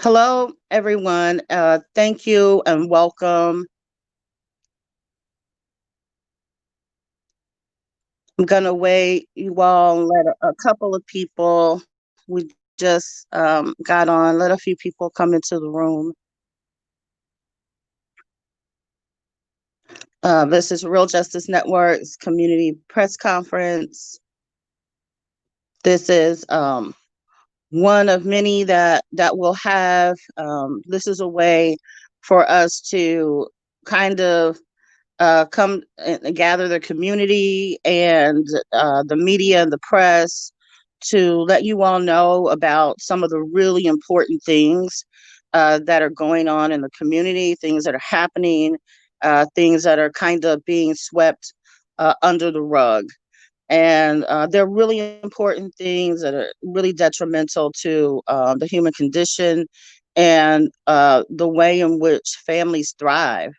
Hello, everyone. Thank you and welcome. I'm gonna wait you all and let a couple of people. We just got on. Let a few people come into the room. This is Real Justice Network's community press conference. This is one of many that we'll have. This is a way for us to kind of come and gather the community and the media and the press to let you all know about some of the really important things that are going on in the community, things that are happening, things that are kind of being swept under the rug. And they're really important things that are really detrimental to the human condition and the way in which families thrive.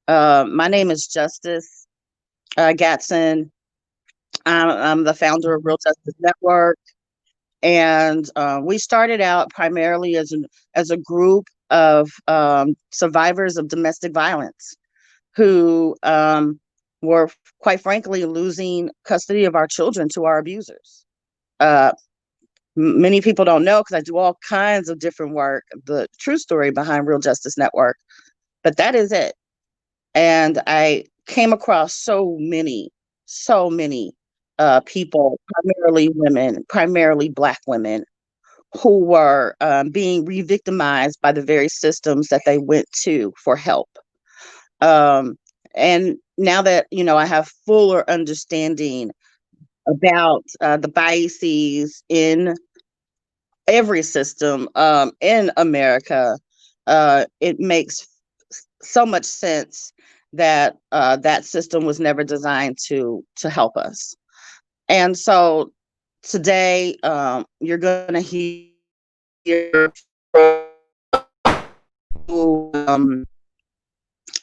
My name is Justice Gatson. I'm the founder of Real Justice Network, and we started out primarily as a group of survivors of domestic violence who were, quite frankly, losing custody of our children to our abusers. Uh, Many people don't know because I do all kinds of different work, the true story behind Real Justice Network, but that is it. And I came across so many people, primarily women, primarily Black women, who were being re-victimized by the very systems that they went to for help. Um, and now that I have fuller understanding about the biases in every system in America, it makes so much sense that that system was never designed to help us. And so today, you're going to hear who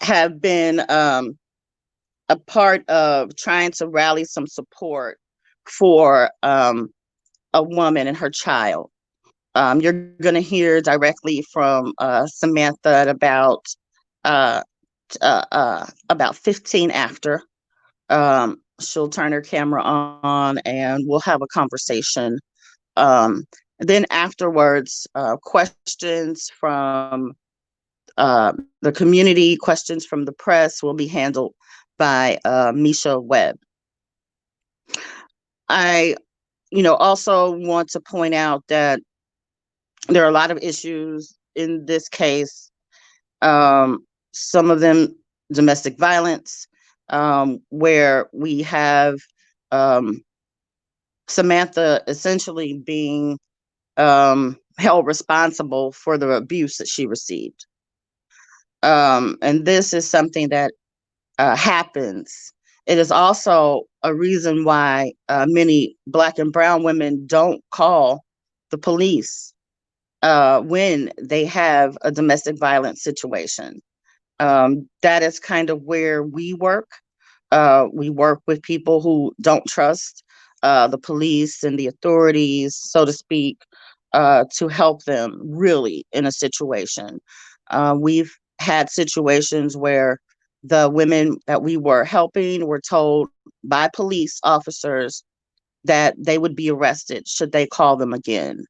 have been a part of trying to rally some support for a woman and her child. You're going to hear directly from Samantha at uh, about 15 after. She'll turn her camera on and we'll have a conversation. Um, then afterwards, questions from the community, questions from the press will be handled by Misha Webb. I, also want to point out that there are a lot of issues in this case. Some of them domestic violence, where we have um, Samantha essentially being held responsible for the abuse that she received. And this is something that happens. It is also a reason why many Black and brown women don't call the police when they have a domestic violence situation. That is kind of where we work. We work with people who don't trust the police and the authorities, so to speak, to help them really in a situation. We've had situations where the women that we were helping were told by police officers that they would be arrested should they call them again.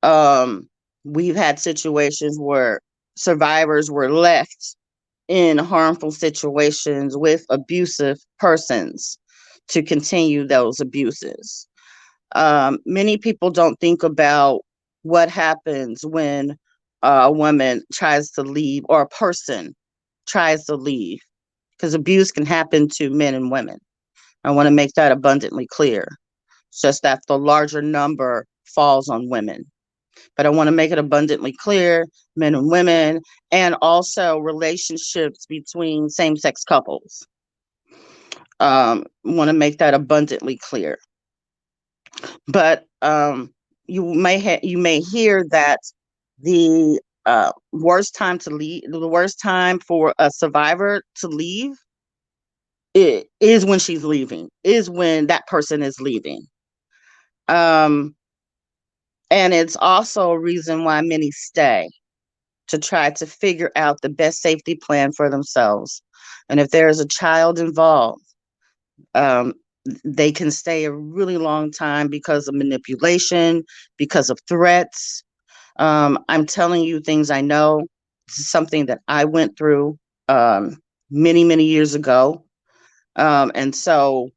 Um, we've had situations where survivors were left in harmful situations with abusive persons to continue those abuses. Many people don't think about what happens when a woman tries to leave or a person tries to leave, because abuse can happen to men and women. I want to make that abundantly clear. It's just that the larger number falls on women. But I want to make it abundantly clear, men and women, and also relationships between same-sex couples. Want to make that abundantly clear. But you may hear that the worst time to leave, the worst time for a survivor to leave, it is when she's leaving, is when that person is leaving. Um, And it's also a reason why many stay, to try to figure out the best safety plan for themselves. And if there is a child involved, um, they can stay a really long time because of manipulation, because of threats. I'm telling you things I know. This is something that I went through um, many, many years ago. And so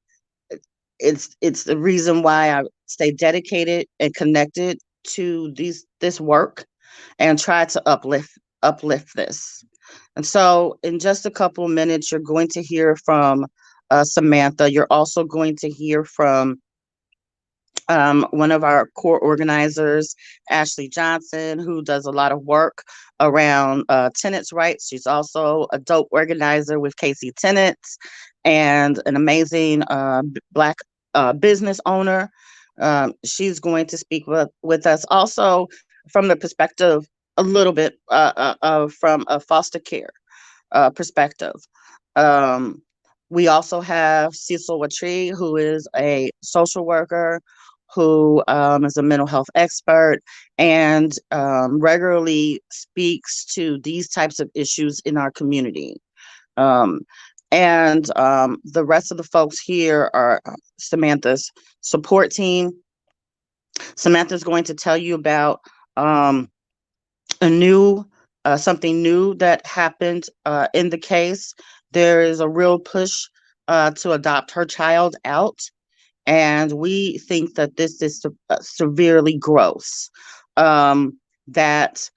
it's the reason why I stay dedicated and connected to this work, and try to uplift this. And so, in just a couple of minutes, you're going to hear from Samantha. You're also going to hear from one of our core organizers, Ashley Johnson, who does a lot of work around tenants' rights. She's also a dope organizer with KC Tenants, and an amazing Black business owner. She's going to speak with us also from the perspective a little bit from a foster care perspective. Um, we also have Cecil Watrie, who is a social worker, who is a mental health expert, and regularly speaks to these types of issues in our community. Um, and the rest of the folks here are Samantha's support team. Samantha's going to tell you about um, a new something new that happened in the case. There is a real push to adopt her child out, and we think that this is severely gross. That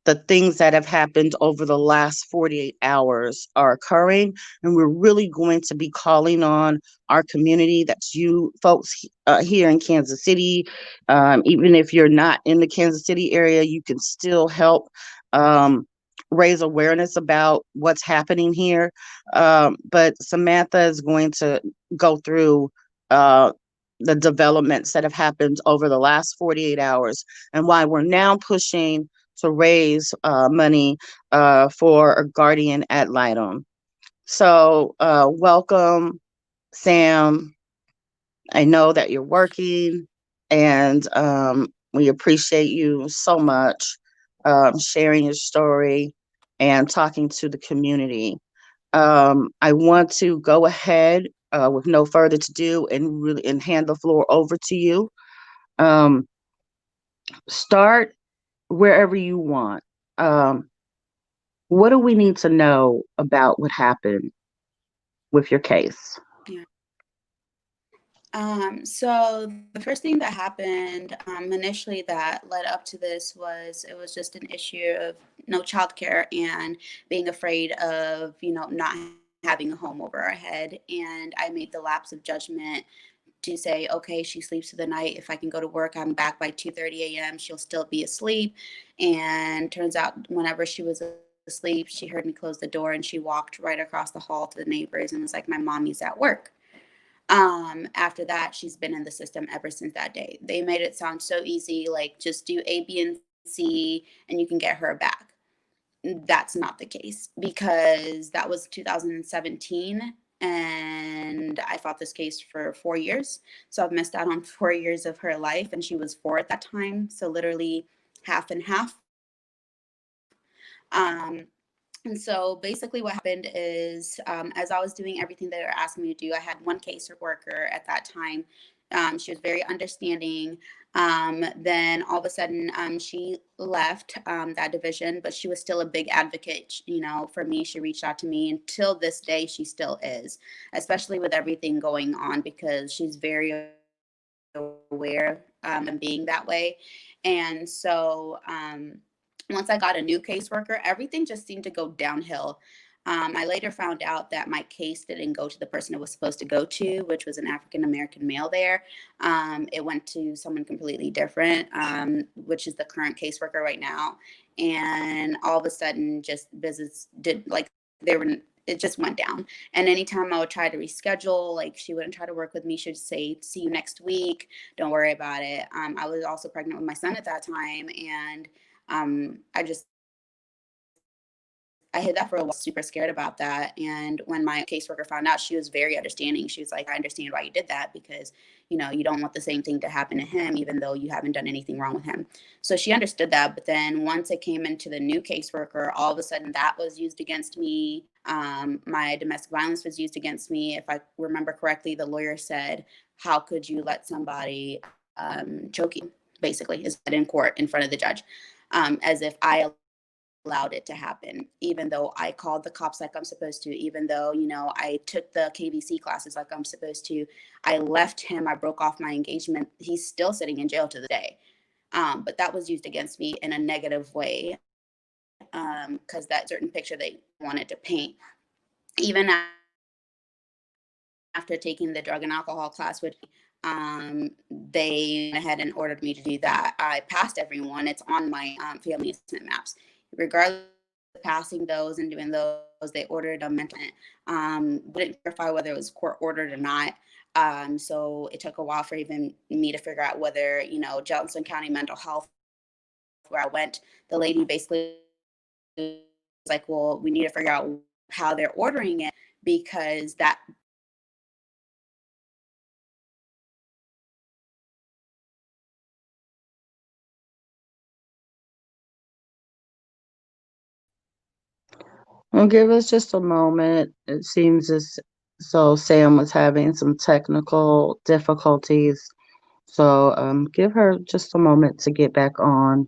the things that have happened over the last 48 hours are occurring, and we're really going to be calling on our community. That's you folks here in Kansas City. Even if you're not in the Kansas City area, you can still help um, raise awareness about what's happening here. But Samantha is going to go through uh, the developments that have happened over the last 48 hours, and why we're now pushing to raise money for a guardian ad litem. So, welcome, Sam. I know that you're working, and we appreciate you so much sharing your story and talking to the community. I want to go ahead with no further ado and hand the floor over to you. Um, Start wherever you want. Um, what do we need to know about what happened with your case? Yeah. So the first thing that happened initially that led up to this was it was just an issue of no childcare and being afraid of, not having a home over our head. And I made the lapse of judgment to say, okay, she sleeps through the night. If I can go to work, I'm back by 2:30 a.m. She'll still be asleep. And turns out whenever she was asleep, she heard me close the door and she walked right across the hall to the neighbors and was like, my mommy's at work. After that, she's been in the system ever since that day. They made it sound so easy, like just do A, B, and C, and you can get her back. That's not the case because that was 2017 and I fought this case for 4 years. So I've missed out on 4 years of her life, and she was four at that time. So literally half and half. Um, and so basically, what happened is as I was doing everything that they were asking me to do, I had one caseworker at that time. She was very understanding. Then all of a sudden, she left that division, but she was still a big advocate, for me. She reached out to me, and till this day, she still is, especially with everything going on, because she's very aware of being that way. And so, once I got a new caseworker, everything just seemed to go downhill. I later found out that my case didn't go to the person it was supposed to go to, which was an African American male there. It went to someone completely different, which is the current caseworker right now. And all of a sudden, just visits did like they were. It just went down. And anytime I would try to reschedule, like she wouldn't try to work with me. She'd say, "See you next week. Don't worry about it." I was also pregnant with my son at that time, and I just thought, I hid that for a while, super scared about that. And when my caseworker found out, she was very understanding. She was like, I understand why you did that because, you don't want the same thing to happen to him, even though you haven't done anything wrong with him. So she understood that. But then once it came into the new caseworker, all of a sudden that was used against me. My domestic violence was used against me. If I remember correctly, the lawyer said, how could you let somebody choke you, basically, is in court in front of the judge, as if I allowed it to happen, even though I called the cops like I'm supposed to, even though, I took the KBC classes like I'm supposed to. I left him, I broke off my engagement. He's still sitting in jail to the day. But that was used against me in a negative way, because that certain picture they wanted to paint. Even after taking the drug and alcohol class, which they went ahead and ordered me to do that. I passed everyone. It's on my family assessment maps. Regardless of passing those and doing those, they ordered a mental. Didn't verify whether it was court ordered or not. So it took a while for even me to figure out whether, Johnson County Mental Health, where I went, the lady basically was like, well, we need to figure out how they're ordering it because that Well, give us just a moment. It seems as so Sam was having some technical difficulties. So give her just a moment to get back on.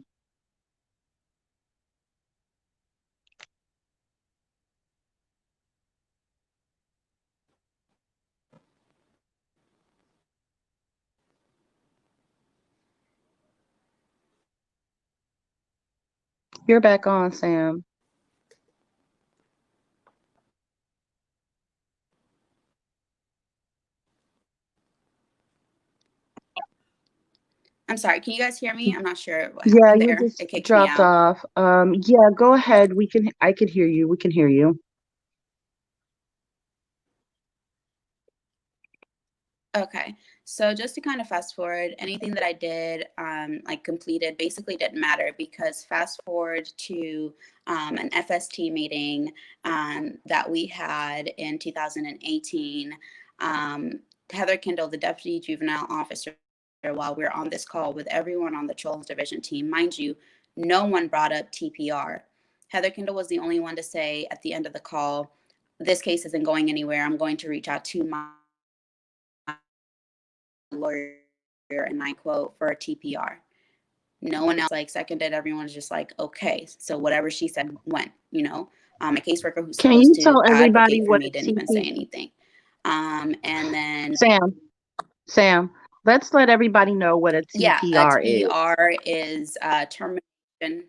You're back on, Sam. I'm sorry, can you guys hear me? I'm not sure what Yeah, happened you there. just It kicked me dropped out. off. Yeah, go ahead. I can hear you. We can hear you. Okay. So just to kind of fast forward, anything that I did, like completed, basically didn't matter because fast forward to an FST meeting that we had in 2018. Um, Heather Kendall, the deputy juvenile officer, while we are on this call with everyone on the Children's Division team, mind you, no one brought up TPR. Heather Kendall was the only one to say at the end of the call, this case isn't going anywhere. I'm going to reach out to my lawyer, and I quote, for a TPR. No one else like seconded. Everyone's just like, okay. So whatever she said went, my caseworker who's Can supposed you to tell everybody advocate for what me a didn't even say TP? anything. And then, Sam, Sam, let's let everybody know what a yeah, a TPR is. TPR is termination.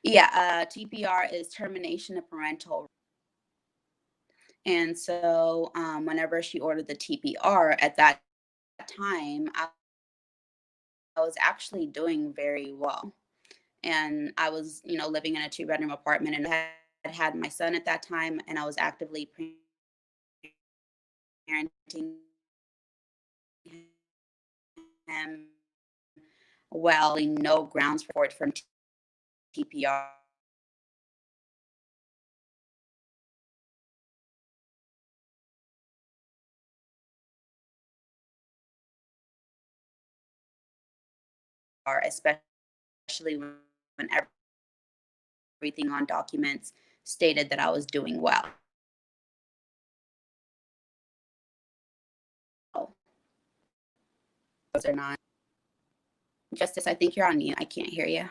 Yeah, TPR is termination of parental. And so whenever she ordered the TPR at that time, I was actually doing very well. And I was, living in a two-bedroom apartment and had my son at that time, and I was actively parenting him well, no grounds for it from TPR, especially when everything on documents stated that I was doing well. Those are not. Justice, I think you're on mute. I can't hear you.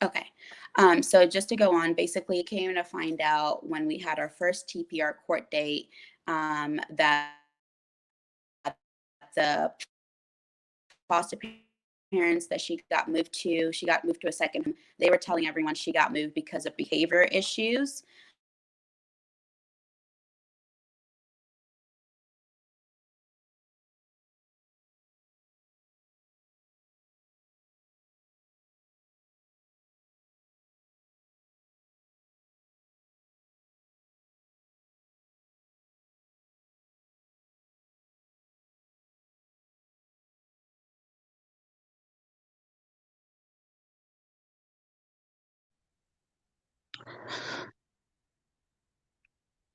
Okay. So just to go on, basically came to find out when we had our first TPR court date, that the foster parents that she got moved to a second. They were telling everyone she got moved because of behavior issues.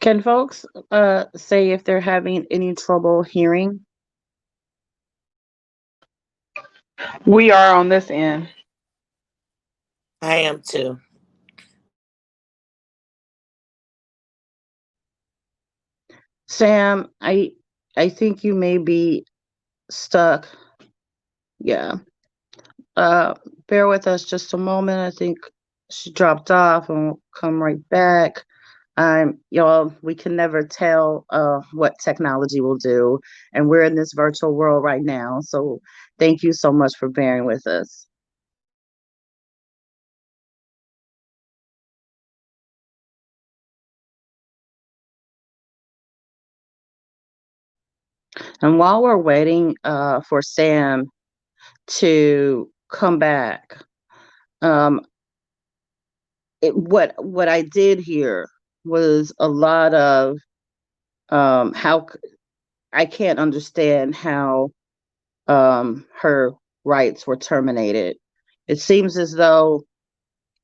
Can folks say if they're having any trouble hearing? We are on this end. I am too. Sam, I think you may be stuck. Yeah. Uh, bear with us just a moment. I think she dropped off and we'll come right back. Y'all, we can never tell what technology will do, and we're in this virtual world right now. So thank you so much for bearing with us. And while we're waiting for Sam to come back, um, what I did here was a lot of how I can't understand how her rights were terminated. It seems as though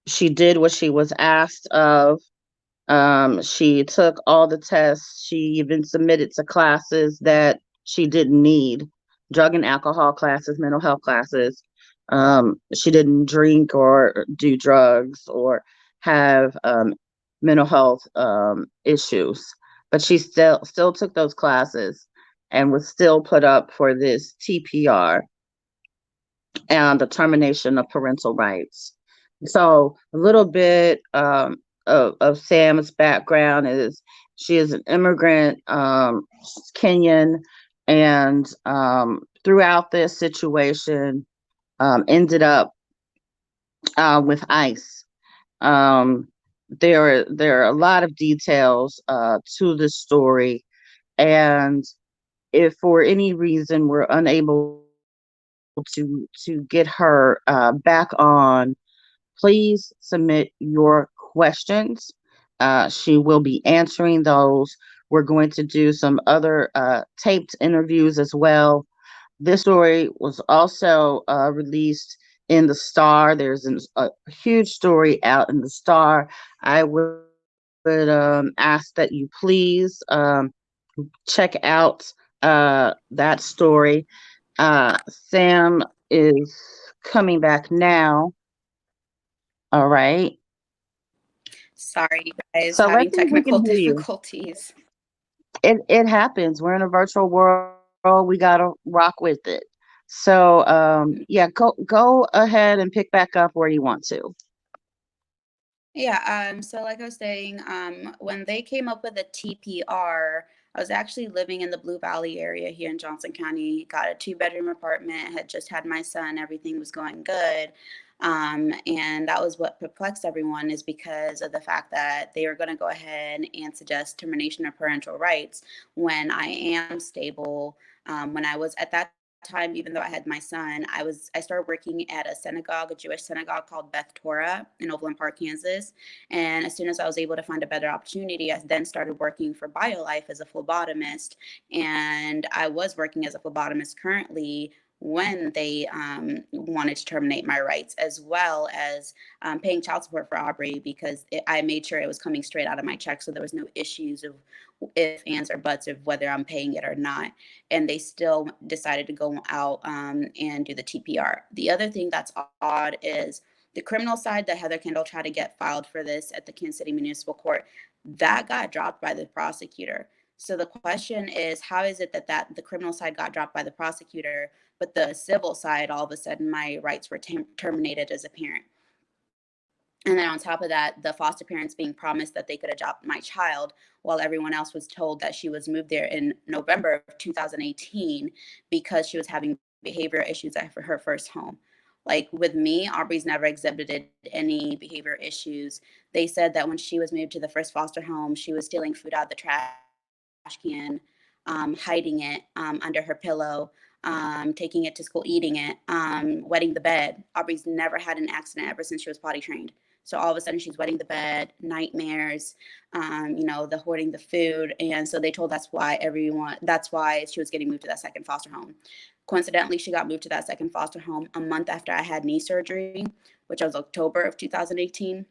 she did what she was asked of. She took all the tests. She even submitted to classes that she didn't need, drug and alcohol classes, mental health classes. She didn't drink or do drugs or have mental health issues, but she still took those classes and was still put up for this TPR and the termination of parental rights. So a little bit of Sam's background is she is an immigrant, Kenyan, and throughout this situation, ended up with ICE. Um, there are a lot of details to this story, and if for any reason we're unable to get her back on, please submit your questions. She will be answering those. We're going to do some other taped interviews as well. This story was also released in the Star. A huge story out in the Star. I would ask that you please check out that story. Sam is coming back now. All right. Sorry, you guys, So let's having see if we technical can hear you. difficulties. It happens. We're in a virtual world. We gotta rock with it. So yeah, go ahead and pick back up where you want to. Yeah, so like I was saying, when they came up with a TPR, I was actually living in the Blue Valley area here in Johnson County, got a 2-bedroom apartment, had just had my son, everything was going good. And that was what perplexed everyone, is because of the fact that they were going to go ahead and suggest termination of parental rights when I am stable. When I was at that time, even though I had my son, I started working at a synagogue, a Jewish synagogue called Beth Torah in Overland Park, Kansas. And as soon as I was able to find a better opportunity, I then started working for BioLife as a phlebotomist. And I was working as a phlebotomist currently when they wanted to terminate my rights, as well as paying child support for Aubrey, because I made sure it was coming straight out of my check, so there was no issues of if, ands, or buts of whether I'm paying it or not. And they still decided to go out and do the TPR. The other thing that's odd is the criminal side that Heather Kendall tried to get filed for this at the Kansas City Municipal Court, that got dropped by the prosecutor. So the question is, how is it that the criminal side got dropped by the prosecutor, but the civil side, all of a sudden, my rights were terminated as a parent? And then on top of that, the foster parents being promised that they could adopt my child, while everyone else was told that she was moved there in November of 2018 because she was having behavioral issues at her first home. Like with me, Aubrey's never exhibited any behavior issues. They said that when she was moved to the first foster home, she was stealing food out of the trash can, hiding it under her pillow, taking it to school, eating it, wetting the bed. Aubrey's never had an accident ever since she was potty trained. So all of a sudden she's wetting the bed, nightmares, the hoarding the food. And so they told that's why she was getting moved to that second foster home. Coincidentally, she got moved to that second foster home a month after I had knee surgery, which was October of 2018.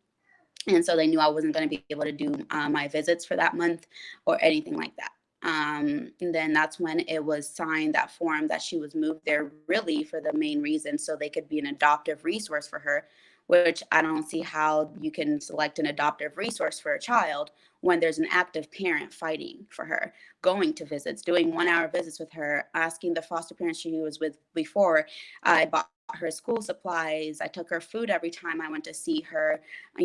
And so they knew I wasn't going to be able to do my visits for that month or anything like that. And then that's when it was signed, that form, that she was moved there really for the main reason so they could be an adoptive resource for her, which I don't see how you can select an adoptive resource for a child when there's an active parent fighting for her, going to visits, doing 1 hour visits with her, asking the foster parents she was with before. I bought her school supplies. I took her food every time I went to see her. I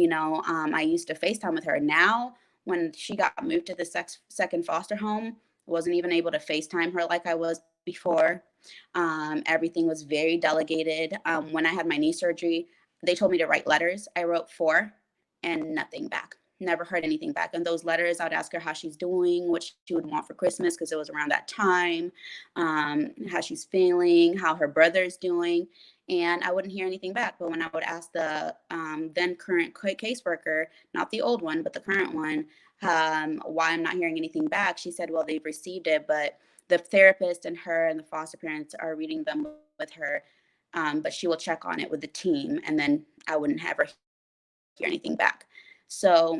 used to FaceTime with her. Now, when she got moved to the second foster home, wasn't even able to FaceTime her like I was before. Everything was very delegated. When I had my knee surgery, they told me to write letters. I wrote 4 and nothing back. Never heard anything back. And those letters, I'd ask her how she's doing, what she would want for Christmas, because it was around that time, how she's feeling, how her brother's doing. And I wouldn't hear anything back. But when I would ask the then current caseworker, not the old one, but the current one, why I'm not hearing anything back, she said, well, they've received it, but the therapist and her and the foster parents are reading them with her, but she will check on it with the team, and then I wouldn't ever hear anything back. So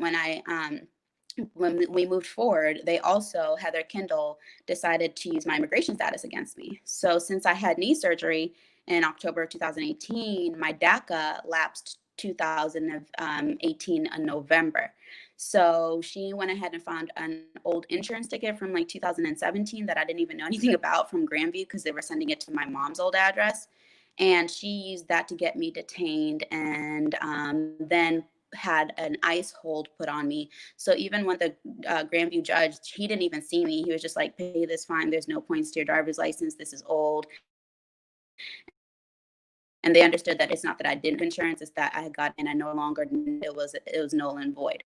when we moved forward, they also, Heather Kendall, decided to use my immigration status against me. So since I had knee surgery in October of 2018, my DACA lapsed 2018 in November. So she went ahead and found an old insurance ticket from like 2017 that I didn't even know anything about from Grandview because they were sending it to my mom's old address. And she used that to get me detained, and then had an ICE hold put on me. So even when the Grandview judge, he didn't even see me. He was just like, pay this fine. There's no points to your driver's license. This is old. And they understood that it's not that I didn't have insurance, it's that I had gotten, and I no longer, it was null and void.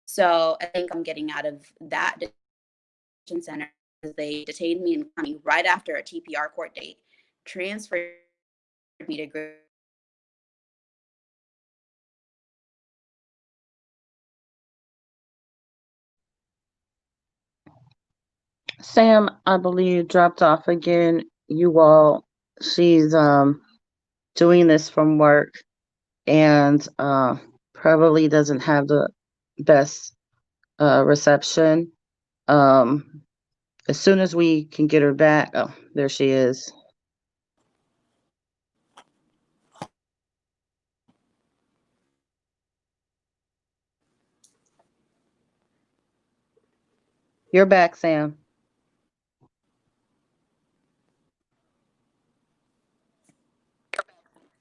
So I think I'm getting out of that detention center. They detained me in county right after a TPR court date, transferred me to Sam, I believe, dropped off again. She's doing this from work and probably doesn't have the best reception. As soon as we can get her back, oh, there she is. You're back, Sam.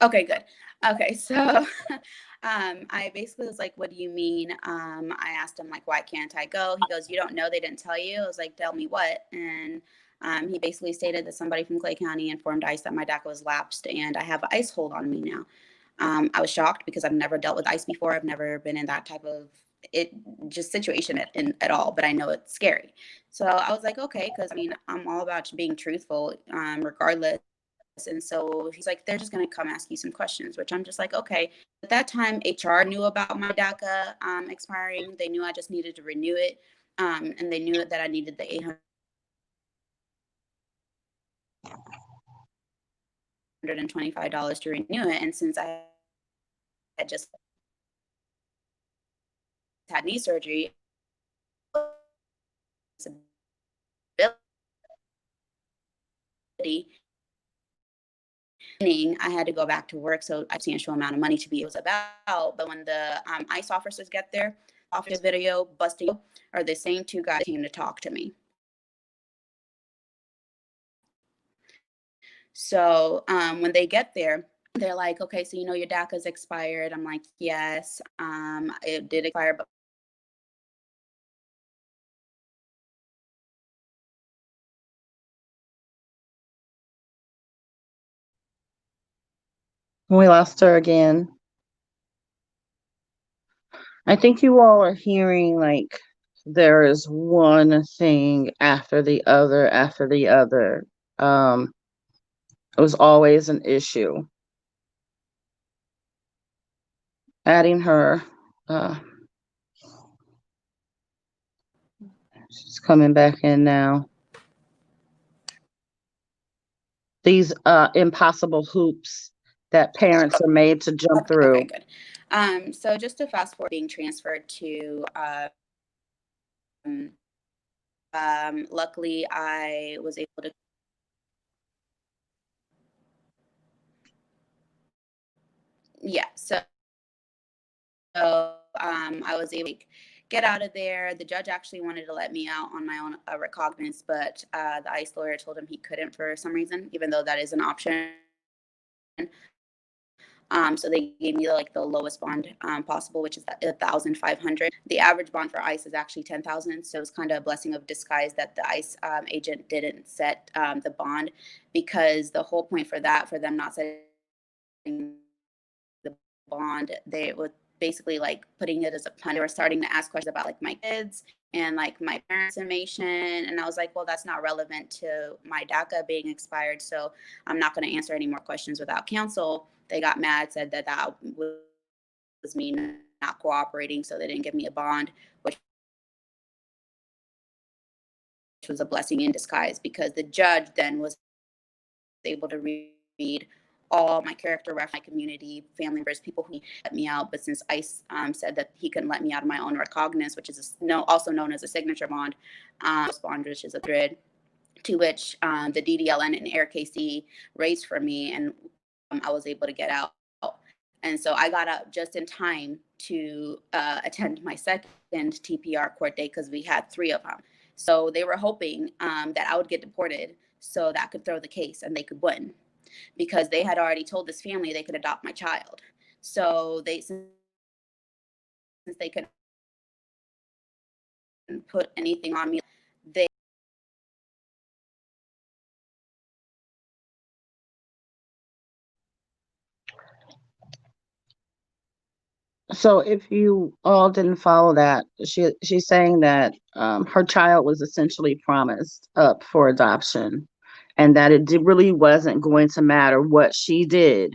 Okay, good. Okay, so I basically was like, what do you mean? I asked him, like, why can't I go? He goes, you don't know, they didn't tell you? I was like, tell me what? And he basically stated that somebody from Clay County informed ICE that my DACA was lapsed and I have ICE hold on me now. I was shocked because I've never dealt with ICE before. I've never been in that type of situation at all, but I know it's scary. So I was like, okay, because I mean, I'm all about being truthful, regardless. And so he's like, they're just going to come ask you some questions, which I'm just like, okay. At that time, HR knew about my DACA expiring. They knew I just needed to renew it. And they knew that I needed the $825 to renew it. And since I had just had knee surgery, I had to go back to work, so a substantial amount of money to be it was about. But when the ICE officers get there, office video busting are the same 2 guys came to talk to me. So when they get there, they're like, okay, so you know your DACA's expired. I'm like, yes, it did expire, but We lost her again. I think you all are hearing like there is one thing after the other after the other. It was always an issue. Adding her, she's coming back in now. These impossible hoops that parents are made to jump through. okay, good. So just to fast forward, being transferred to, luckily I was able to, yeah, I was able to get out of there. The judge actually wanted to let me out on my own recognizance, but the ICE lawyer told him he couldn't for some reason, even though that is an option. So they gave me the lowest bond possible, which is 1,500. The average bond for ICE is actually 10,000. So it's kind of a blessing of disguise that the ICE agent didn't set the bond, because the whole point for them not setting the bond, they would basically putting it as a pun. They were starting to ask questions about my kids and my parents' information, and I was like, well, that's not relevant to my DACA being expired, so I'm not going to answer any more questions without counsel. They got mad, said that was me not cooperating, so they didn't give me a bond, which was a blessing in disguise, because the judge then was able to read all my character reference, my community, family members, people who let me out. But since ICE said that he couldn't let me out of my own recognizance, which is also known as a signature bond, bond, which is a grid, to which the DDLN and Air KC raised for me, and I was able to get out. And so I got out just in time to attend my second TPR court date, because we had 3 of them. So they were hoping that I would get deported so that could throw the case and they could win, because they had already told this family they could adopt my child. So since they couldn't put anything on me, they So if you all didn't follow that, she's saying that her child was essentially promised up for adoption, and that really wasn't going to matter what she did.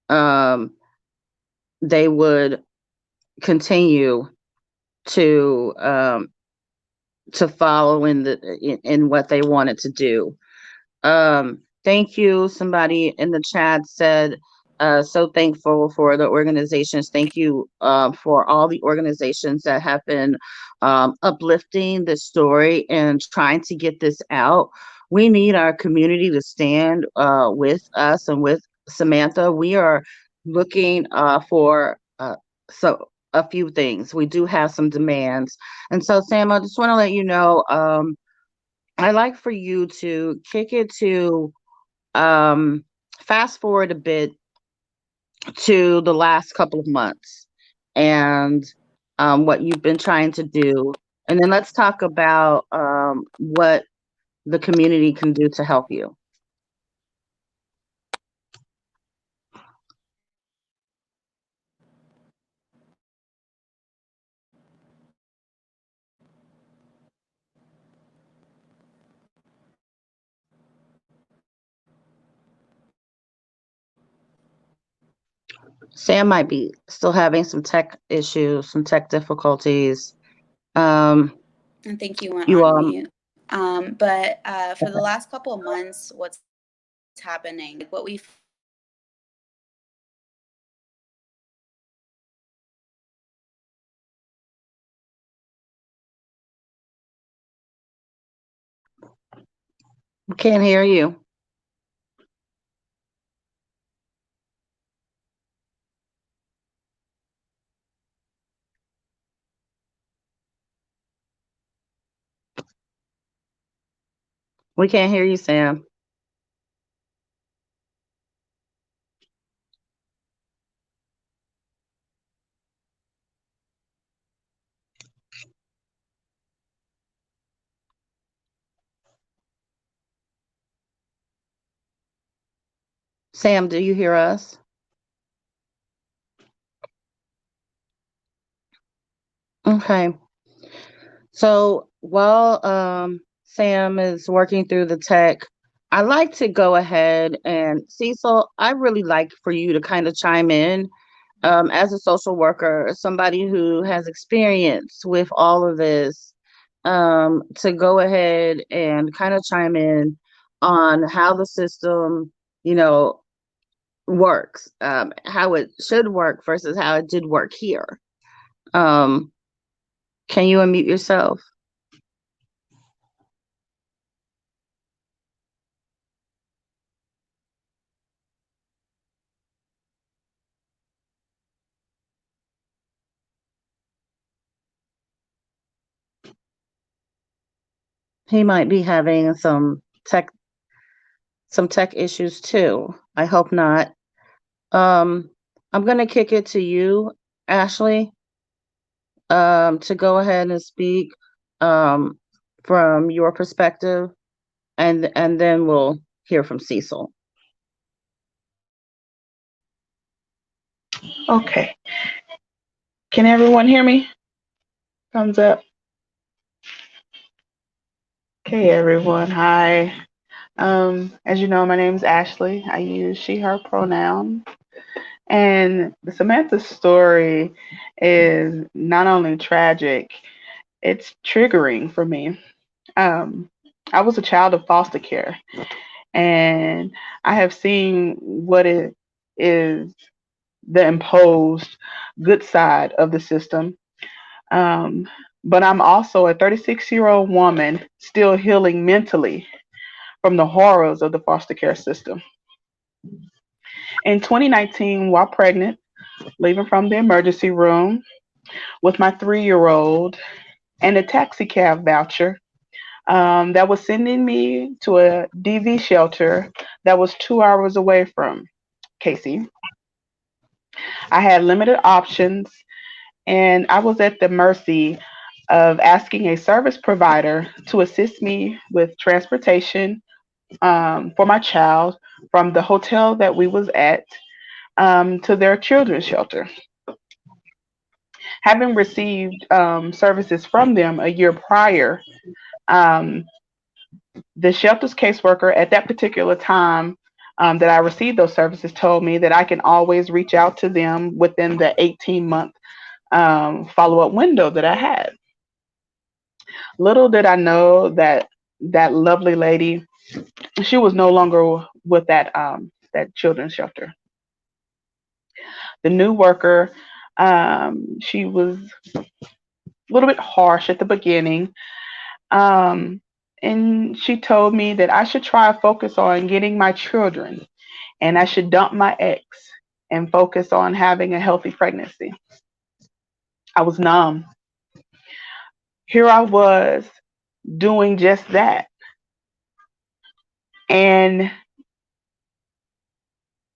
Um, they would continue to follow in what they wanted to do. Thank you. Somebody in the chat said, so thankful for the organizations. Thank you for all the organizations that have been uplifting the story and trying to get this out. We need our community to stand with us and with Samantha. We are looking for a few things. We do have some demands. And so, Sam, I just want to let you know, I'd like for you to kick it to fast forward a bit to the last couple of months and what you've been trying to do. And then let's talk about what the community can do to help you. Sam might be still having some tech issues, some tech difficulties. I think you went You on mute. But for the last couple of months, what's happening, what we can't hear you. We can't hear you, Sam. Sam, do you hear us? Okay. So while Sam is working through the tech, I'd like to go ahead and Cecil, I really like for you to kind of chime in as a social worker, somebody who has experience with all of this, to go ahead and kind of chime in on how the system, you know, works, how it should work versus how it did work here. Can you unmute yourself? He might be having some tech issues too. I hope not. I'm gonna kick it to you, Ashley, to go ahead and speak from your perspective, and then we'll hear from Cecil. Okay. Can everyone hear me? Thumbs up. Okay, everyone. Hi. As you know, my name is Ashley. I use she, her pronoun. And Samantha's story is not only tragic, it's triggering for me. I was a child of foster care, and I have seen what it is, the imposed good side of the system. Um, but I'm also a 36-year-old woman still healing mentally from the horrors of the foster care system. In 2019, while pregnant, leaving from the emergency room with my 3-year-old and a taxi cab voucher that was sending me to a DV shelter that was 2 hours away from Casey. I had limited options, and I was at the mercy of asking a service provider to assist me with transportation for my child from the hotel that we was at to their children's shelter. Having received services from them a year prior, um, the shelter's caseworker at that particular time that I received those services told me that I can always reach out to them within the 18-month follow-up window that I had. Little did I know that that lovely lady, she was no longer with that children's shelter. The new worker, she was a little bit harsh at the beginning, and she told me that I should try to focus on getting my children, and I should dump my ex and focus on having a healthy pregnancy. I was numb. Here I was doing just that, and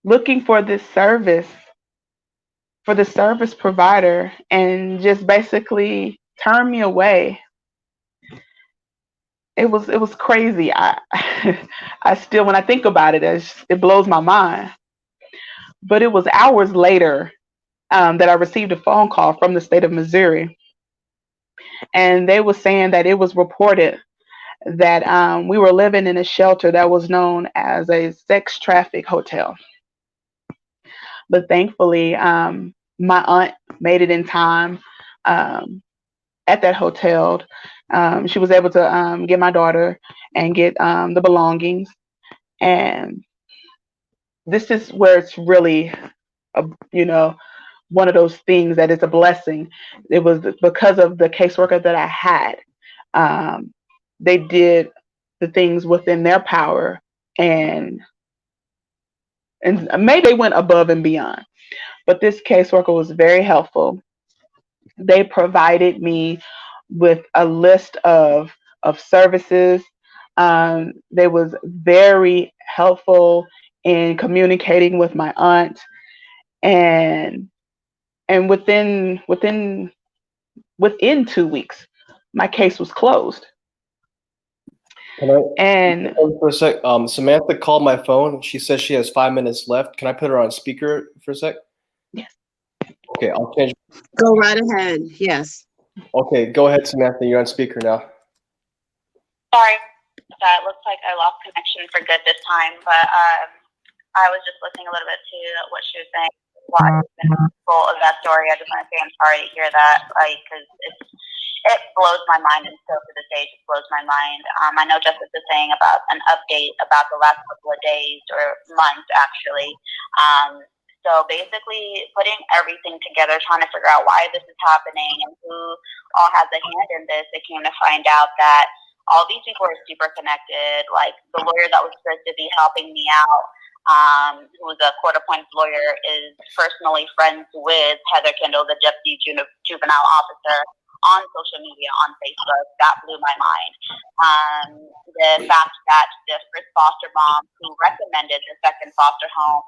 looking for this service for the service provider and just basically turn me away. It was crazy. I I still, when I think about it, it blows my mind. But it was hours later that I received a phone call from the state of Missouri, and they were saying that it was reported that we were living in a shelter that was known as a sex traffic hotel. But thankfully, my aunt made it in time at that hotel. She was able to get my daughter and get the belongings. And this is where it's really, a, you know, one of those things that is a blessing. It was because of the caseworker that I had. Um, they did the things within their power, and maybe they went above and beyond. But this caseworker was very helpful. They provided me with a list of services. They was very helpful in communicating with my aunt, and within 2 weeks, my case was closed. Can I And for a sec? Samantha called my phone. She says she has 5 minutes left. Can I put her on speaker for a sec? yes, Okay, I'll change. Go right ahead. Yes. Okay, go ahead, Samantha. You're on speaker now. Sorry, that looks like I lost connection for good this time, but I was just listening a little bit to what she was saying. Why it's been full of that story. I just want to say I'm sorry to hear that, like, because it blows my mind, and still to this day, it just blows my mind. I know Justice was saying about an update about the last couple of days or months, actually. So basically, putting everything together, trying to figure out why this is happening and who all has a hand in this, it came to find out that all these people are super connected. Like the lawyer that was supposed to be helping me out, who was a court-appointed lawyer, is personally friends with Heather Kendall, the deputy juvenile officer, on social media, on Facebook. That blew my mind. The fact that the first foster mom who recommended the second foster home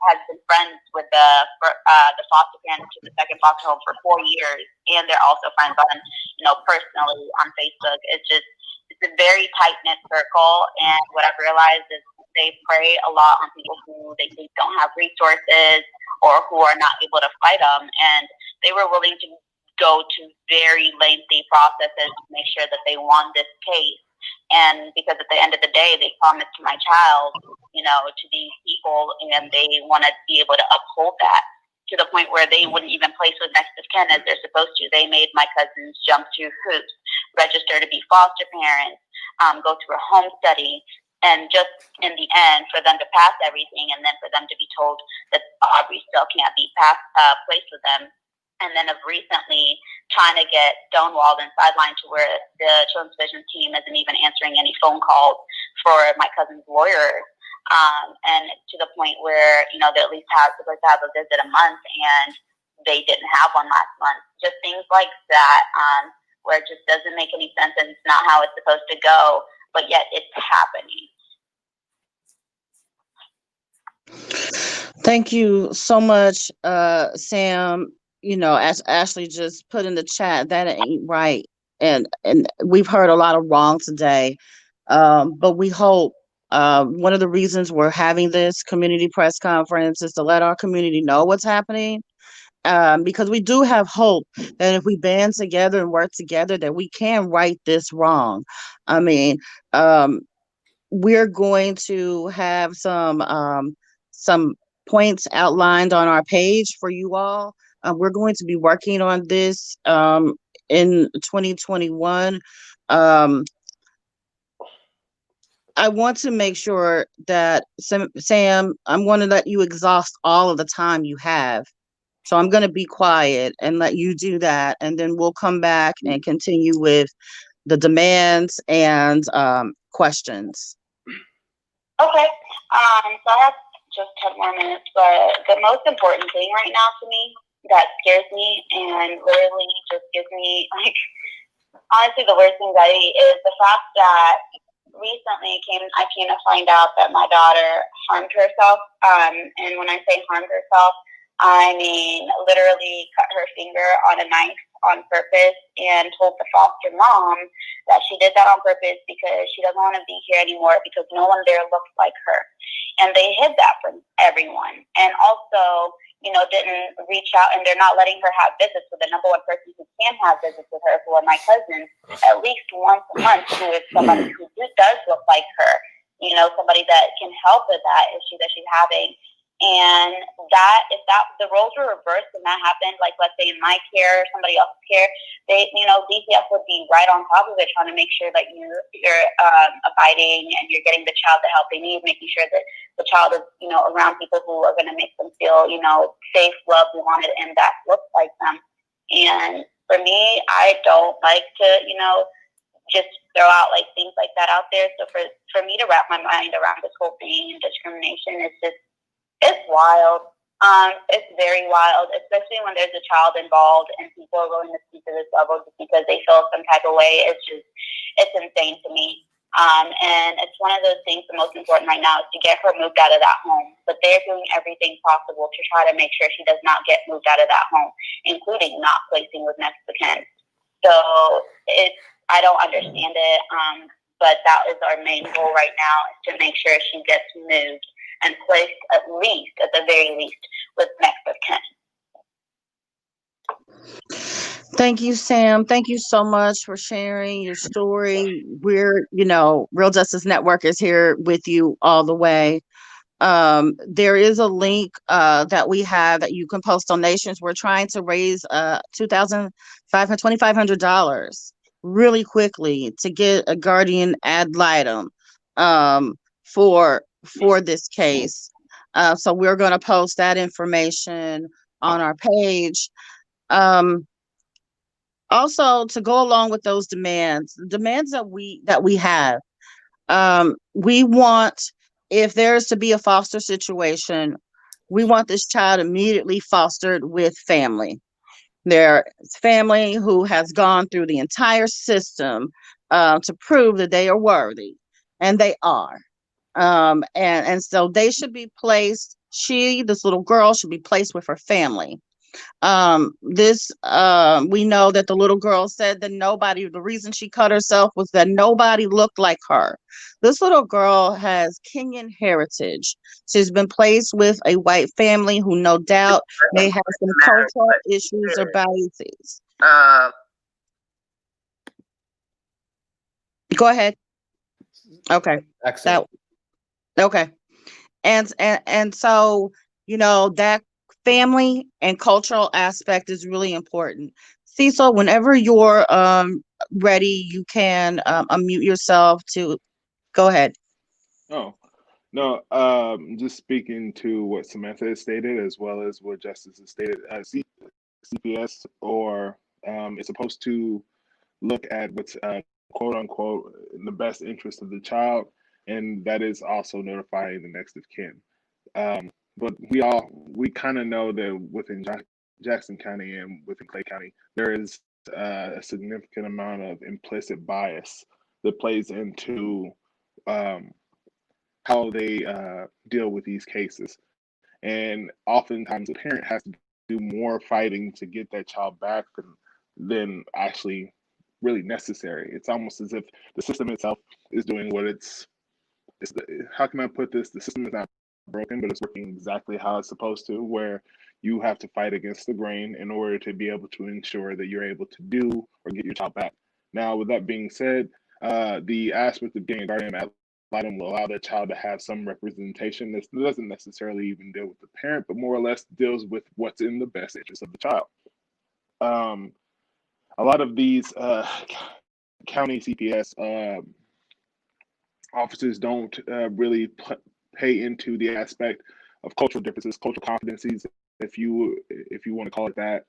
has been friends with the foster parents to the second foster home for 4 years, and they're also friends on, personally on Facebook. It's a very tight knit circle, and what I've realized is they prey a lot on people who they think don't have resources or who are not able to fight them, and they were willing to go to very lengthy processes to make sure that they won this case. And because at the end of the day, they promised to my child, to these people, and they want to be able to uphold that to the point where they wouldn't even place with next of kin as they're supposed to. They made my cousins jump through hoops, register to be foster parents, go through a home study, and just in the end, for them to pass everything, and then for them to be told that Aubrey still can't be placed with them. And then of recently trying to get stonewalled and sidelined to where the Children's Vision team isn't even answering any phone calls for my cousin's lawyers. And to the point where, they at least supposed to have a visit a month, and they didn't have one last month. Just things like that, where it just doesn't make any sense, and it's not how it's supposed to go, but yet it's happening. Thank you so much, Sam. As Ashley just put in the chat, that ain't right. And we've heard a lot of wrong today. But we hope one of the reasons we're having this community press conference is to let our community know what's happening. Because we do have hope that if we band together and work together, that we can right this wrong. I mean, we're going to have some points outlined on our page for you all. We're going to be working on this in 2021. I want to make sure that, Sam, I'm going to let you exhaust all of the time you have. So I'm going to be quiet and let you do that. And then we'll come back and continue with the demands and questions. Okay. So I have just 10 more minutes, but the most important thing right now to me that scares me and literally just gives me, honestly, the worst anxiety is the fact that recently I came to find out that my daughter harmed herself. And when I say harmed herself, I mean literally cut her finger on a knife on purpose, and told the foster mom that she did that on purpose because she doesn't want to be here anymore because no one there looks like her. And they hid that from everyone. And also, didn't reach out, and they're not letting her have visits with the number one person who can have visits with her, who are my cousins, at least once a month, who is somebody who does look like her, somebody that can help with that issue that she's having. And if the roles were reversed and that happened, like let's say in my care or somebody else's care, DCF would be right on top of it, trying to make sure that you're abiding and you're getting the child the help they need, making sure that the child is, around people who are going to make them feel, safe, loved, wanted, and that looks like them. And for me, I don't like to, just throw out like things like that out there. So for me to wrap my mind around this whole thing and discrimination, it's wild. It's very wild, especially when there's a child involved and people are willing to speak to this level just because they feel some type of way. It's insane to me. And it's one of those things, the most important right now is to get her moved out of that home. But they're doing everything possible to try to make sure she does not get moved out of that home, including not placing with next of kin. So I don't understand it. But that is our main goal right now, is to make sure she gets moved and placed at the very least, with next of kin. Thank you, Sam. Thank you so much for sharing your story. We're, Real Justice Network is here with you all the way. There is a link that we have that you can post donations. We're trying to raise $2,500 really quickly to get a guardian ad litem for this case. So we're going to post that information on our page. Also, to go along with those demands, the demands that we have, we want, if there's to be a foster situation, we want this child immediately fostered with family. Their family who has gone through the entire system to prove that they are worthy, and they are. And so they should be placed. This little girl should be placed with her family. We know that the little girl said that the reason she cut herself was that nobody looked like her. This little girl has Kenyan heritage. She's been placed with a white family who no doubt may have some cultural issues or biases. Go ahead. Okay. Excellent. Okay. And so, that family and cultural aspect is really important. Cecil, whenever you're ready, you can unmute yourself to go ahead. Oh, no, just speaking to what Samantha has stated, as well as what Justice has stated, CPS is supposed to look at what's quote unquote in the best interest of the child, and that is also notifying the next of kin. But we kind of know that within Jackson County and within Clay County, there is a significant amount of implicit bias that plays into how they deal with these cases. And oftentimes the parent has to do more fighting to get that child back than actually really necessary. It's almost as if the system itself is doing what how can I put this? The system is not broken, but it's working exactly how it's supposed to, where you have to fight against the grain in order to be able to ensure that you're able to do or get your child back. Now, with that being said, the aspect of getting a guardian ad litem will allow that child to have some representation. This doesn't necessarily even deal with the parent, but more or less deals with what's in the best interest of the child. A lot of these county CPS officers don't really pay into the aspect of cultural differences, cultural competencies, if you want to call it that,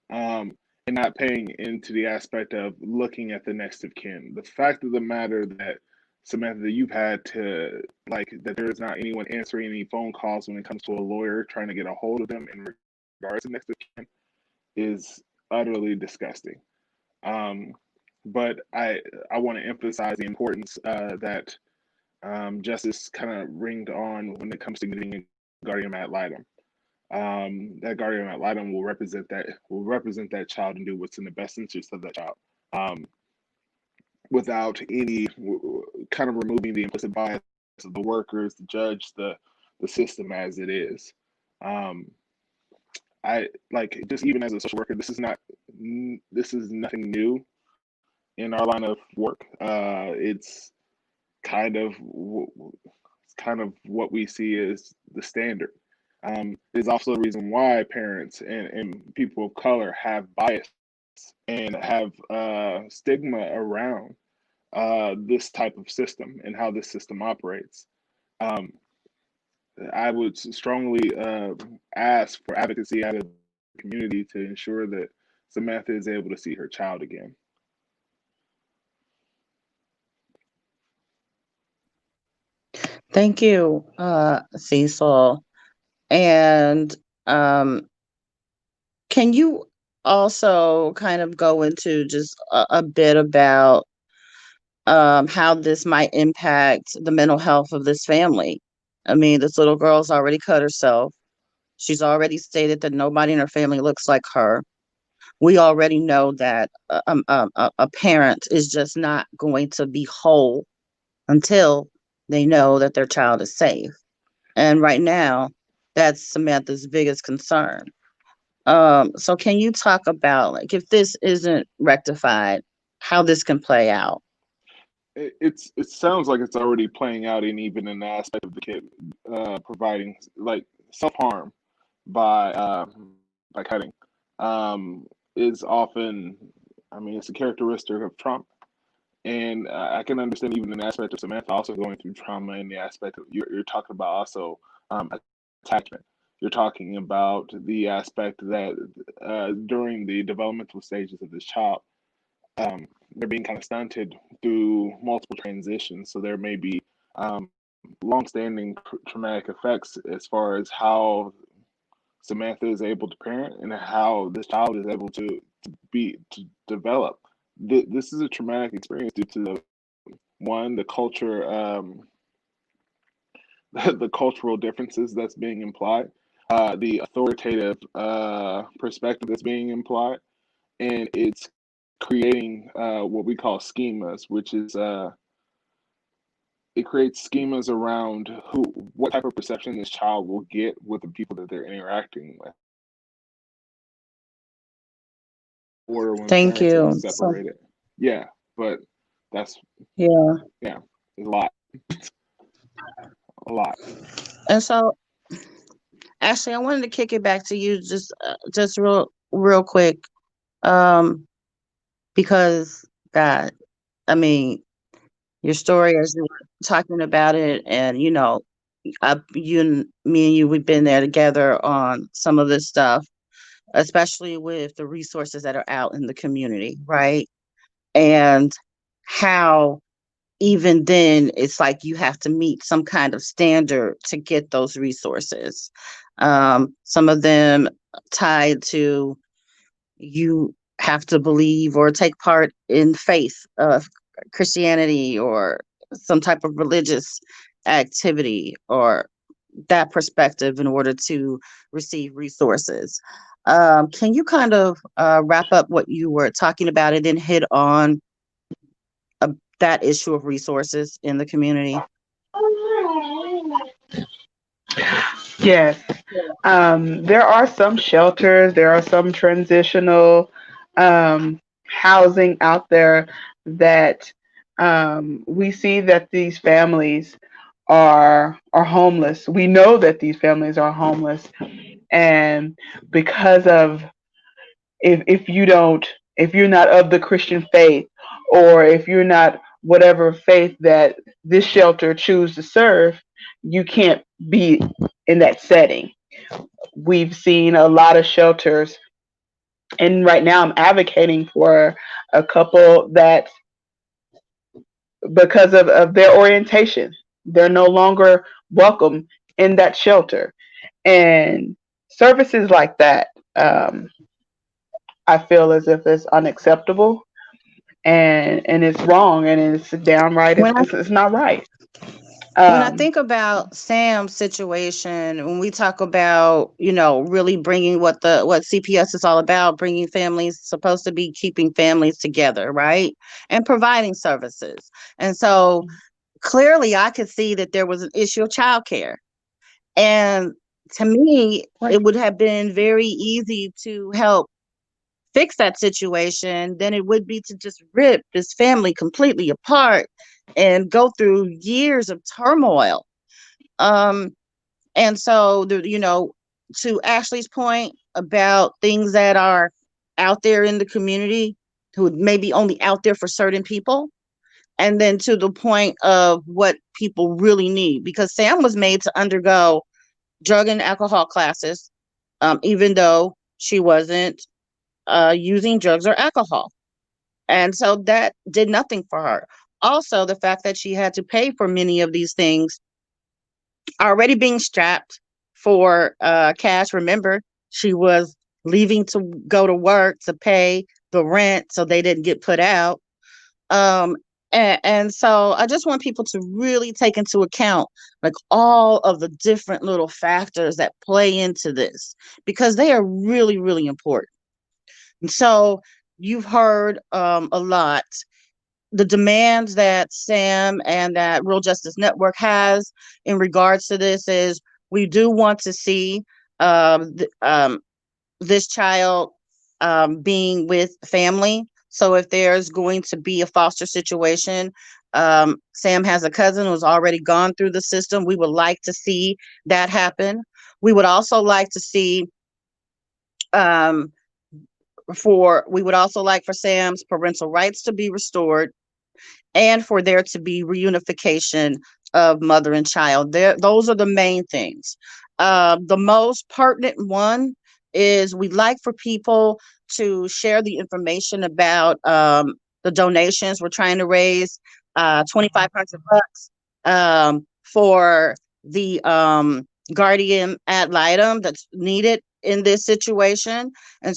and not paying into the aspect of looking at the next of kin. The fact of the matter that Samantha, you've had to that there is not anyone answering any phone calls when it comes to a lawyer trying to get a hold of them in regards to next of kin is utterly disgusting. But I want to emphasize the importance that Justice kind of ringed on when it comes to getting a guardian ad litem. That guardian ad litem will represent that child and do what's in the best interest of that child, without any kind of removing the implicit bias of the workers, the judge, the system as it is. I just even as a social worker, this is nothing new in our line of work. It's kind of what we see as the standard. There's also the reason why parents and people of color have bias and have stigma around this type of system and how this system operates. I would strongly ask for advocacy out of the community to ensure that Samantha is able to see her child again. Thank you, Cecil. And can you also kind of go into just a bit about how this might impact the mental health of this family? I mean, this little girl's already cut herself. She's already stated that nobody in her family looks like her. We already know that a parent is just not going to be whole until they know that their child is safe. And right now, that's Samantha's biggest concern. So can you talk about, if this isn't rectified, how this can play out? it sounds like it's already playing out in even an aspect of the kid providing like self harm by cutting is often, I mean, it's a characteristic of Trump. And I can understand even an aspect of Samantha also going through trauma in the aspect of you're talking about also attachment. You're talking about the aspect that during the developmental stages of this child, they're being kind of stunted through multiple transitions. So there may be longstanding traumatic effects as far as how Samantha is able to parent and how this child is able to develop. This is a traumatic experience due to the culture, the cultural differences that's being implied, the authoritative perspective that's being implied, and it's creating what we call schemas, which is it creates schemas around what type of perception this child will get with the people that they're interacting with, or when Thank parents are you. So, separated. Yeah, but that's yeah. yeah, it's a lot. And so, Ashley, I wanted to kick it back to you just real quick. Um, because God, I mean, your story as you were talking about it, and me and you, we've been there together on some of this stuff, especially with the resources that are out in the community, right? And how even then it's like you have to meet some kind of standard to get those resources. Some of them tied to you have to believe or take part in faith of Christianity or some type of religious activity or that perspective in order to receive resources. Can you kind of wrap up what you were talking about and then hit on uh, that issue of resources in the community? Yes. There are some shelters, there are some transitional housing out there that we see that these families are homeless. We know that these families are homeless, and because of if you don't if you're not of the Christian faith, or if you're not whatever faith that this shelter choose to serve, you can't be in that setting. We've seen a lot of shelters, and right now I'm advocating for a couple that, because of their orientation, they're no longer welcome in that shelter. And services like that, I feel as if it's unacceptable, and it's wrong, and it's downright, When I it's not right. when I Um, think about Sam's situation, when we talk about, really bringing what CPS is all about, bringing families, supposed to be keeping families together, right? And providing services. And so clearly I could see that there was an issue of childcare. And to me, right. it would have been very easy to help fix that situation than it would be to just rip this family completely apart and go through years of turmoil. Um, and so, to Ashley's point about things that are out there in the community, who may be only out there for certain people, and then to the point of what people really need, because Sam was made to undergo drug and alcohol classes, even though she wasn't using drugs or alcohol. And so that did nothing for her. Also, the fact that she had to pay for many of these things, already being strapped for cash. Remember, she was leaving to go to work to pay the rent so they didn't get put out. Um, and so I just want people to really take into account like all of the different little factors that play into this, because they are really, really important. And so you've heard a lot. The demands that Sam and that Real Justice Network has in regards to this is we do want to see this child being with family. So if there's going to be a foster situation, Sam has a cousin who's already gone through the system. We would like to see that happen. We would also like to see um, we would also like for Sam's parental rights to be restored and for there to be reunification of mother and child. Those are the main things. The most pertinent one is we'd like for people to share the information about the donations we're trying to raise, 2,500 bucks for the guardian ad litem that's needed in this situation. And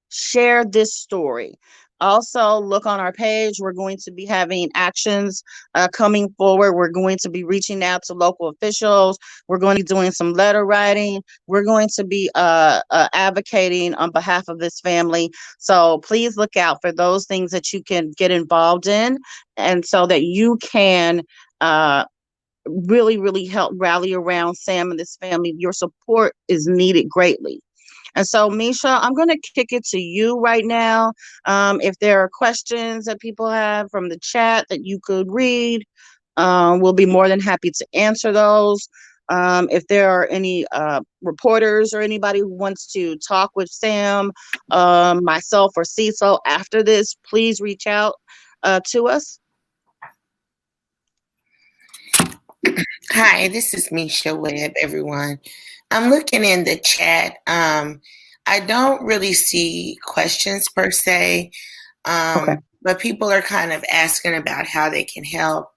share this story. Also, look on our page. We're going to be having actions coming forward. We're going to be reaching out to local officials. We're going to be doing some letter writing. We're going to be advocating on behalf of this family. So please look out for those things that you can get involved in, and so that you can really, really help rally around Sam and this family. Your support is needed greatly. And so, Misha, I'm going to kick it to you right now. If there are questions that people have from the chat that you could read, we'll be more than happy to answer those. If there are any reporters or anybody who wants to talk with Sam, myself, or Cecil after this, please reach out to us. Hi, this is Misha Webb, everyone. I'm looking in the chat. I don't really see questions per se, but people are kind of asking about how they can help.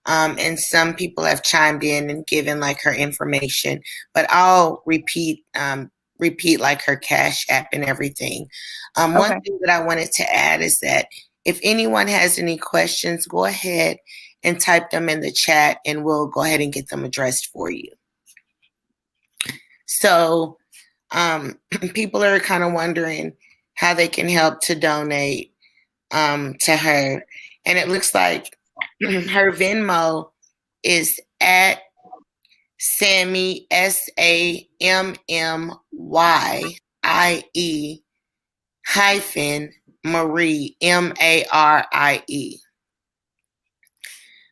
And some people have chimed in and given like her information, but I'll repeat like her Cash App and everything. One thing that I wanted to add is that if anyone has any questions, go ahead and type them in the chat and we'll go ahead and get them addressed for you. So people are kind of wondering how they can help to donate to her. And it looks like her Venmo is at Sammy, SAMMYIE hyphen Marie, MARIE.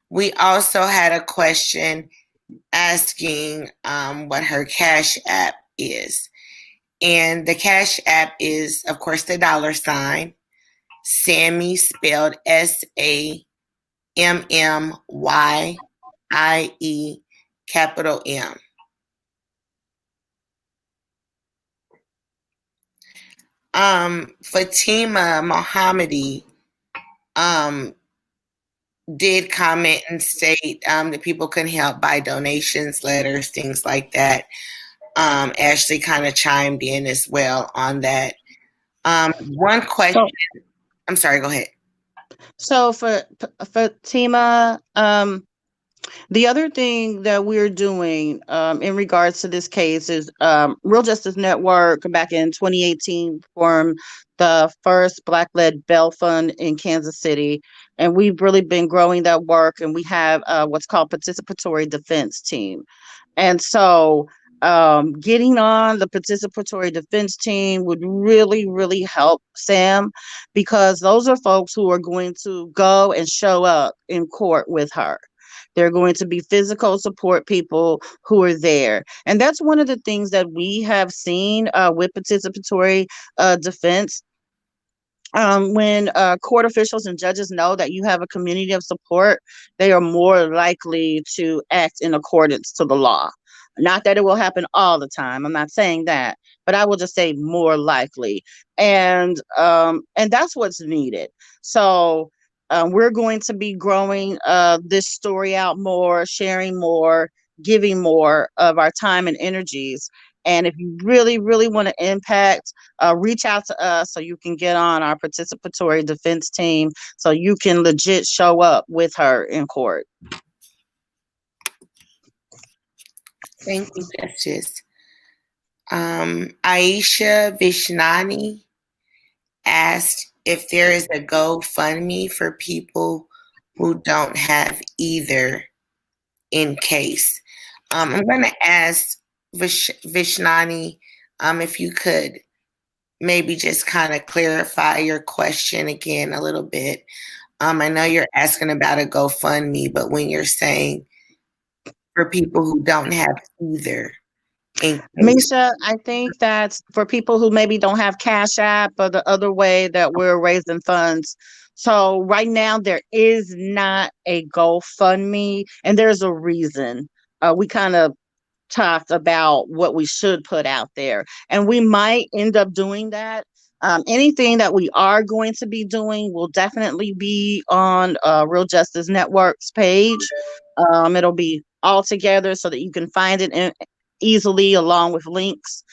We also had a question asking what her Cash App is. And the Cash App is, of course, the $, Sammy spelled SAMMYIE, capital M. Fatima Mohammadi did comment and state that people can help by donations, letters, things like that. Ashley kind of chimed in as well on that. One question. I'm sorry, go ahead. So for Fatima, the other thing that we're doing in regards to this case is Real Justice Network back in 2018 formed the first Black-led bail fund in Kansas City. And we've really been growing that work. And we have what's called participatory defense team. And so getting on the participatory defense team would really, really help Sam, because those are folks who are going to go and show up in court with her. They're going to be physical support people who are there. And that's one of the things that we have seen with participatory defense. When court officials and judges know that you have a community of support, they are more likely to act in accordance to the law. Not that it will happen all the time. I'm not saying that, but I will just say more likely. And that's what's needed. So we're going to be growing this story out more, sharing more, giving more of our time and energies. And if you really, really want to impact, reach out to us so you can get on our participatory defense team so you can legit show up with her in court. Thank you, Justice. Aisha Vishnani asked if there is a GoFundMe for people who don't have either in case. I'm going to ask Vishnani if you could maybe just kind of clarify your question again a little bit. I know you're asking about a GoFundMe, but when you're saying for people who don't have either, in case, Misha, I think that's for people who maybe don't have Cash App or the other way that we're raising funds. So right now there is not a GoFundMe, and there's a reason. We kind of talked about what we should put out there, and we might end up doing that. Anything that we are going to be doing will definitely be on Real Justice Network's page. It'll be all together so that you can find it easily along with links.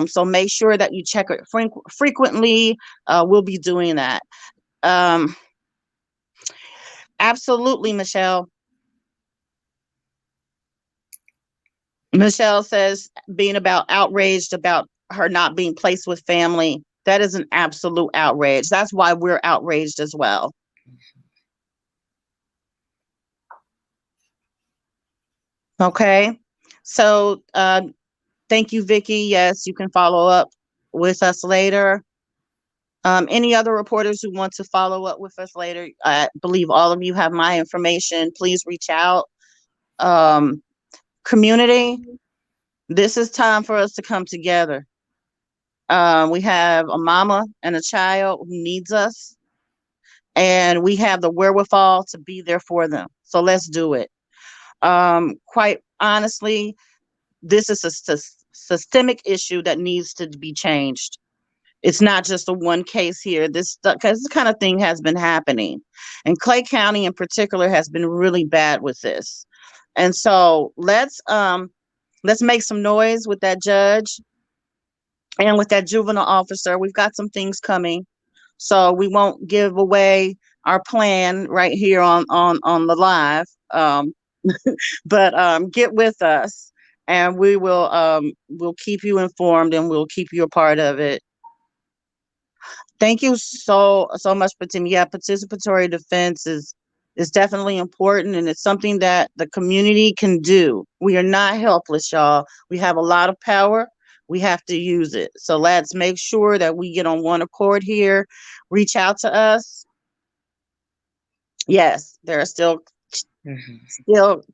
So make sure that you check it frequently. We'll be doing that. Absolutely, Michelle. Michelle says being outraged about her not being placed with family. That is an absolute outrage. That's why we're outraged as well. Okay. So thank you, Vicky. Yes, you can follow up with us later. Any other reporters who want to follow up with us later? I believe all of you have my information. Please reach out. Community, this is time for us to come together. We have a mama and a child who needs us, and we have the wherewithal to be there for them. So let's do it. Quite honestly, this is a systemic issue that needs to be changed. It's not just a one case here. This kind of thing has been happening, and Clay County in particular has been really bad with this. And so let's make some noise with that judge and with that juvenile officer. We've got some things coming, so we won't give away our plan right here on the live. But get with us, and we'll keep you informed, and we'll keep you a part of it. Thank you so much, Patim. Yeah, participatory defense is definitely important, and it's something that the community can do. We are not helpless, y'all. We have a lot of power. We have to use it. So let's make sure that we get on one accord here. Reach out to us. Yes, there are still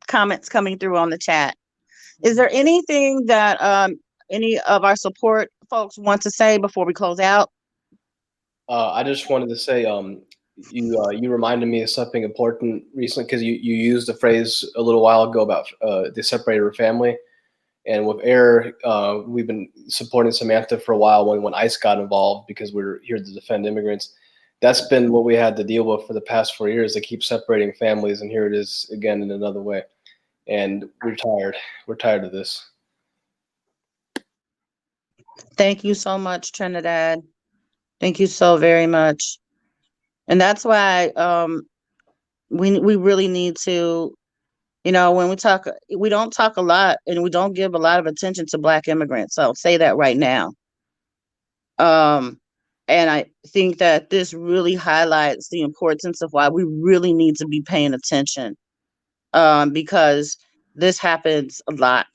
comments coming through on the chat. Is there anything that any of our support folks want to say before we close out? I just wanted to say, you reminded me of something important recently, because you used the phrase a little while ago about the separated family. And with AIR, we've been supporting Samantha for a while when ICE got involved, because we're here to defend immigrants. That's been what we had to deal with for the past 4 years. They keep separating families, and here it is again in another way. And we're tired. We're tired of this. Thank you so much, Trinidad. Thank you so very much. And that's why we really need to, when we talk, we don't talk a lot, and we don't give a lot of attention to Black immigrants. I'll say that right now. And I think that this really highlights the importance of why we really need to be paying attention, because this happens a lot.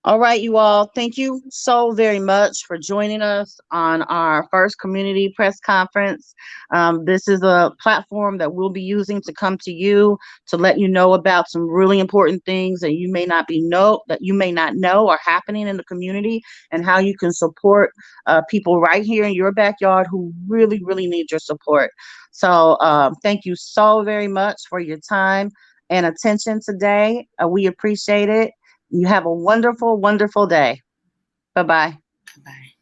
All right, you all, thank you so very much for joining us on our first community press conference. This is a platform that we'll be using to come to you to let you know about some really important things that you may not know are happening in the community, and how you can support people right here in your backyard who really, really need your support. So thank you so very much for your time and attention today. We appreciate it. You have a wonderful, wonderful day. Bye-bye. Bye.